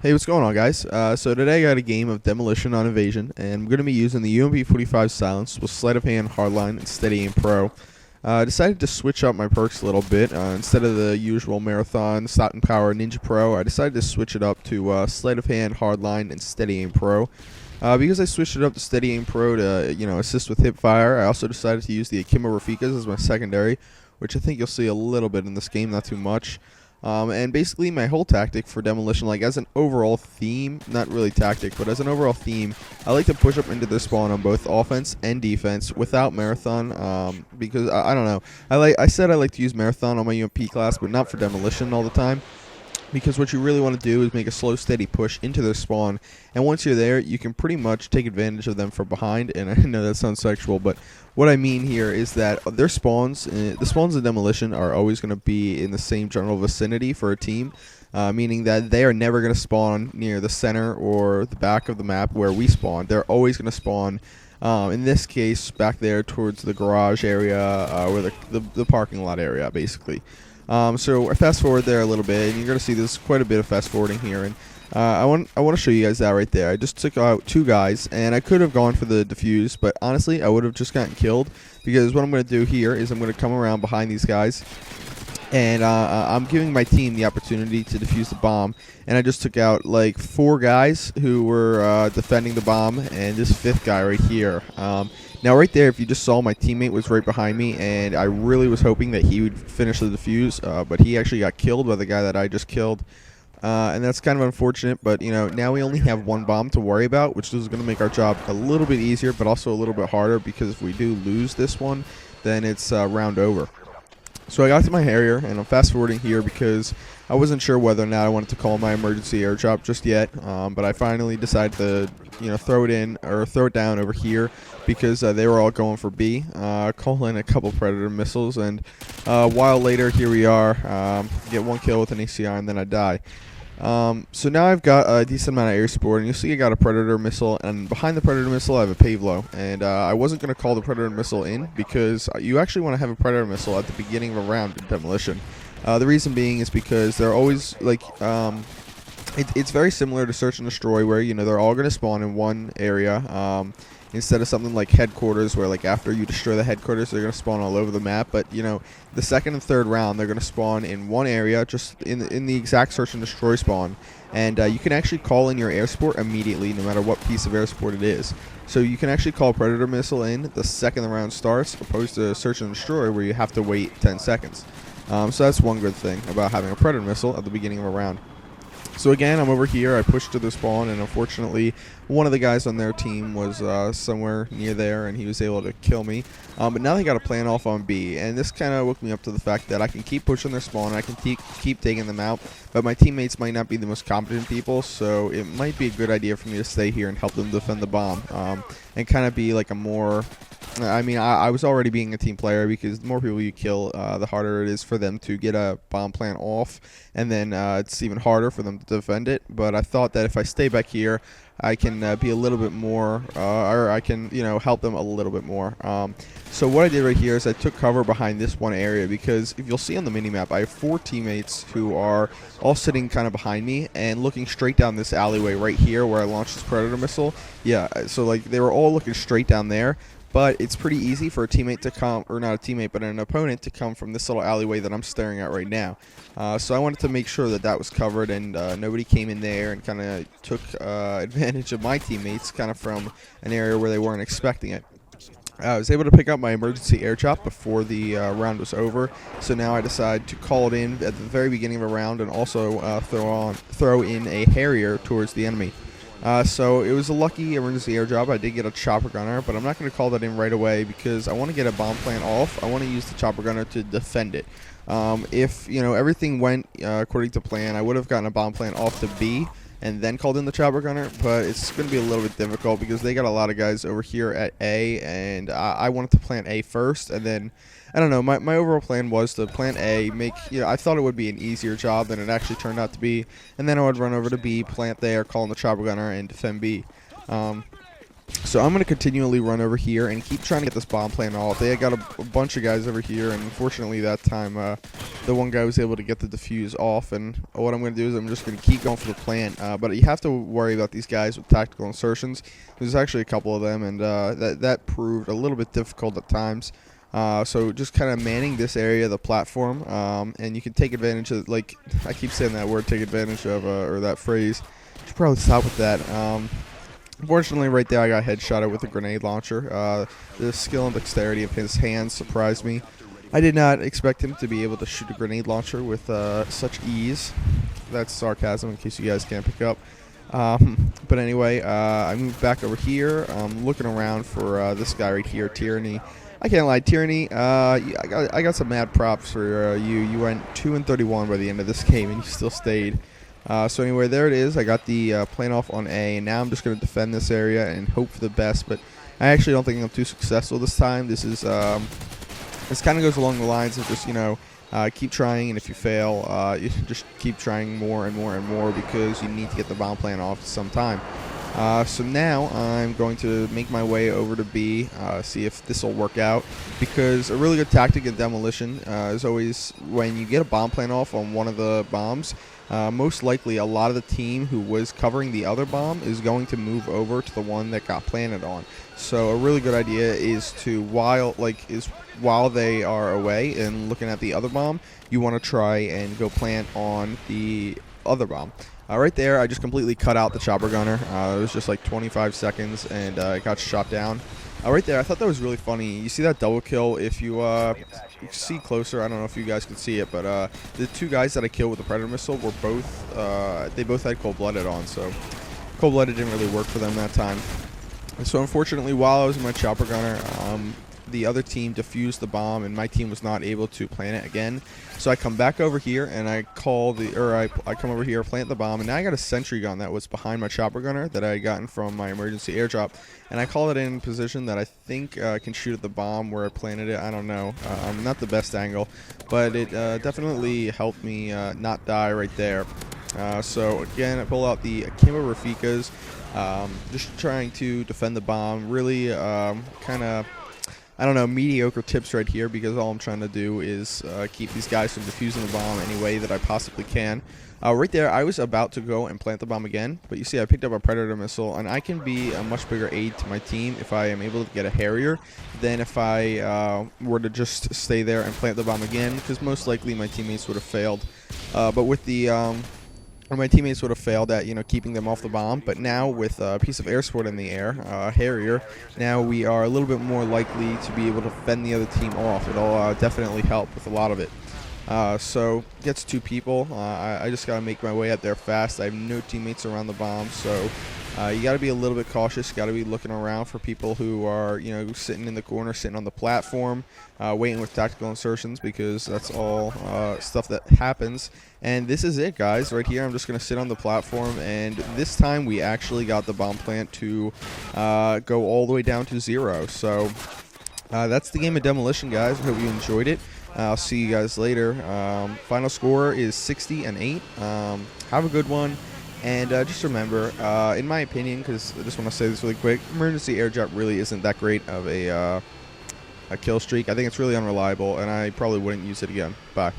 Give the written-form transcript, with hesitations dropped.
Hey, what's going on, guys? So today I got a game of Demolition on Invasion, and I'm going to be using the UMP-45 Silence with Sleight of Hand, Hardline, and Steady Aim Pro. I decided to switch up my perks a little bit. Instead of the usual Marathon, Stock Power, Ninja Pro, I decided to switch it up to Sleight of Hand, Hardline, and Steady Aim Pro. Because I switched it up to Steady Aim Pro to assist with hip fire, I also decided to use the Akima Rafikas as my secondary, which I think you'll see a little bit in this game, not too much. And basically my whole tactic for Demolition, like as an overall theme, not really tactic, but as an overall theme, I like to push up into their spawn on both offense and defense without Marathon, because I don't know. I said I like to use Marathon on my UMP class, but not for Demolition all the time. Because what you really want to do is make a slow, steady push into their spawn, and once you're there, you can pretty much take advantage of them from behind. And I know that sounds sexual, but what I mean here is that their spawns, the spawns of Demolition, are always going to be in the same general vicinity for a team, meaning that they are never going to spawn near the center or the back of the map where we spawn. They're always going to spawn, in this case, back there towards the garage area, or the parking lot area, basically. So I fast forward there a little bit, and you're gonna see there's quite a bit of fast forwarding here, and I want to show you guys that right there. I just took out two guys, and I could have gone for the defuse, but honestly, I would have just gotten killed, because what I'm gonna do here is I'm gonna come around behind these guys, and I'm giving my team the opportunity to defuse the bomb, and I just took out like 4 guys who were defending the bomb, and this 5th guy right here. Now right there, if you just saw, my teammate was right behind me, and I really was hoping that he would finish the defuse, but he actually got killed by the guy that I just killed. And that's kind of unfortunate, but now we only have 1 bomb to worry about, which is going to make our job a little bit easier, but also a little bit harder, because if we do lose this one, then it's round over. So I got to my Harrier, and I'm fast forwarding here because I wasn't sure whether or not I wanted to call my emergency airdrop just yet, but I finally decided to throw it down over here, because they were all going for B. Call in a couple Predator missiles, and a while later, here we are, get 1 kill with an ACR, and then I die. So now I've got a decent amount of air support, and you'll see I got a Predator missile, and behind the Predator missile I have a Pavlo, and I wasn't going to call the Predator missile in, because you actually want to have a Predator missile at the beginning of a round in Demolition. The reason being is because they're always, like, it's very similar to Search and Destroy, where, they're all going to spawn in one area, instead of something like headquarters, where like after you destroy the headquarters, they're going to spawn all over the map. But the second and third round, they're going to spawn in one area, just in the exact Search and Destroy spawn, and you can actually call in your air support immediately, no matter what piece of air support it is. So you can actually call Predator missile in the second the round starts, opposed to Search and Destroy, where you have to wait 10 seconds. So that's one good thing about having a Predator missile at the beginning of a round. So again, I'm over here, I pushed to the spawn, and unfortunately, one of the guys on their team was somewhere near there, and he was able to kill me. But now they got a plan off on B, and this kind of woke me up to the fact that I can keep pushing their spawn, and I can keep taking them out, but my teammates might not be the most competent people, so it might be a good idea for me to stay here and help them defend the bomb, and kind of be like a more... I was already being a team player, because the more people you kill, the harder it is for them to get a bomb plant off, and then it's even harder for them to defend it. But I thought that if I stay back here, I can be a little bit more, or I can, help them a little bit more. So what I did right here is I took cover behind this one area, because if you'll see on the minimap, I have 4 teammates who are all sitting kind of behind me and looking straight down this alleyway right here where I launched this Predator missile. Yeah, so like they were all looking straight down there. But it's pretty easy for a teammate to come, or not a teammate, but an opponent to come from this little alleyway that I'm staring at right now. So I wanted to make sure that that was covered, and nobody came in there and kind of took advantage of my teammates kind of from an area where they weren't expecting it. I was able to pick up my emergency airdrop before the round was over, so now I decide to call it in at the very beginning of a round, and also throw in a Harrier towards the enemy. So it was a lucky emergency airdrop. I did get a chopper gunner, but I'm not going to call that in right away, because I want to get a bomb plant off. I want to use the chopper gunner to defend it. If everything went according to plan, I would have gotten a bomb plant off to B and then called in the chopper gunner, but it's going to be a little bit difficult, because they got a lot of guys over here at A, and I wanted to plant A first, and then I don't know, my overall plan was to plant A, I thought it would be an easier job than it actually turned out to be, and then I would run over to B, plant there, call in the chopper gunner, and defend B. So I'm going to continually run over here and keep trying to get this bomb plant off. They got a bunch of guys over here, and unfortunately that time the one guy was able to get the defuse off. And what I'm going to do is I'm just going to keep going for the plant. But you have to worry about these guys with tactical insertions. There's actually a couple of them, and that proved a little bit difficult at times. So just kind of manning this area of the platform, and you can take advantage of, like, I keep saying that word, take advantage of, or that phrase. You should probably stop with that. Unfortunately, right there, I got headshotted with a grenade launcher. The skill and dexterity of his hands surprised me. I did not expect him to be able to shoot a grenade launcher with such ease. That's sarcasm, in case you guys can't pick up. But anyway, I moved back over here. I'm looking around for this guy right here, Tyranny. I can't lie, Tyranny. I got some mad props for you. You went 2-31 by the end of this game, and you still stayed. So anyway, there it is. I got the plant off on A, and now I'm just going to defend this area and hope for the best. But I actually don't think I'm too successful this time. This is this kind of goes along the lines of just, you know, keep trying, and if you fail, you just keep trying more and more and more, because you need to get the bomb plant off sometime. So now I'm going to make my way over to B, see if this will work out, because a really good tactic in Demolition is always when you get a bomb plant off on one of the bombs, most likely a lot of the team who was covering the other bomb is going to move over to the one that got planted on. So a really good idea is to, while they are away and looking at the other bomb, you want to try and go plant on the other bomb. Right there, I just completely cut out the chopper gunner. It was just like 25 seconds, and it got shot down. Right there, I thought that was really funny. You see that double kill? If you see closer, I don't know if you guys can see it, but the two guys that I killed with the Predator missile were both, they both had cold-blooded on, so cold-blooded didn't really work for them that time. And so unfortunately, while I was in my chopper gunner, the other team defused the bomb, and my team was not able to plant it again. So I come back over here, and I come over here, plant the bomb, and now I got a sentry gun that was behind my chopper gunner that I had gotten from my emergency airdrop, and I call it in position that I think can shoot at the bomb where I planted it. I don't know, not the best angle, but it definitely helped me not die right there. So again, I pull out the Akimbo Rafikas, just trying to defend the bomb. Really kind of, I don't know, mediocre tips right here, because all I'm trying to do is keep these guys from defusing the bomb any way that I possibly can. Right there, I was about to go and plant the bomb again, but you see I picked up a Predator missile, and I can be a much bigger aid to my team if I am able to get a Harrier than if I were to just stay there and plant the bomb again, because most likely my teammates would have failed. But with the my teammates would have failed at, you know, keeping them off the bomb. But now with a piece of air support in the air, Harrier, now we are a little bit more likely to be able to fend the other team off. It'll definitely help with a lot of it. So gets two people. I just gotta make my way up there fast. I have no teammates around the bomb, so you gotta be a little bit cautious. Gotta be looking around for people who are, you know, sitting in the corner, sitting on the platform, waiting with tactical insertions, because that's all stuff that happens. And this is it, guys. Right here, I'm just gonna sit on the platform, and this time we actually got the bomb plant to go all the way down to 0. So that's the game of Demolition, guys. I hope you enjoyed it. I'll see you guys later. Final score is 60-8. Have a good one. And just remember, in my opinion, because I just want to say this really quick, emergency airdrop really isn't that great of a kill streak. I think it's really unreliable, and I probably wouldn't use it again. Bye.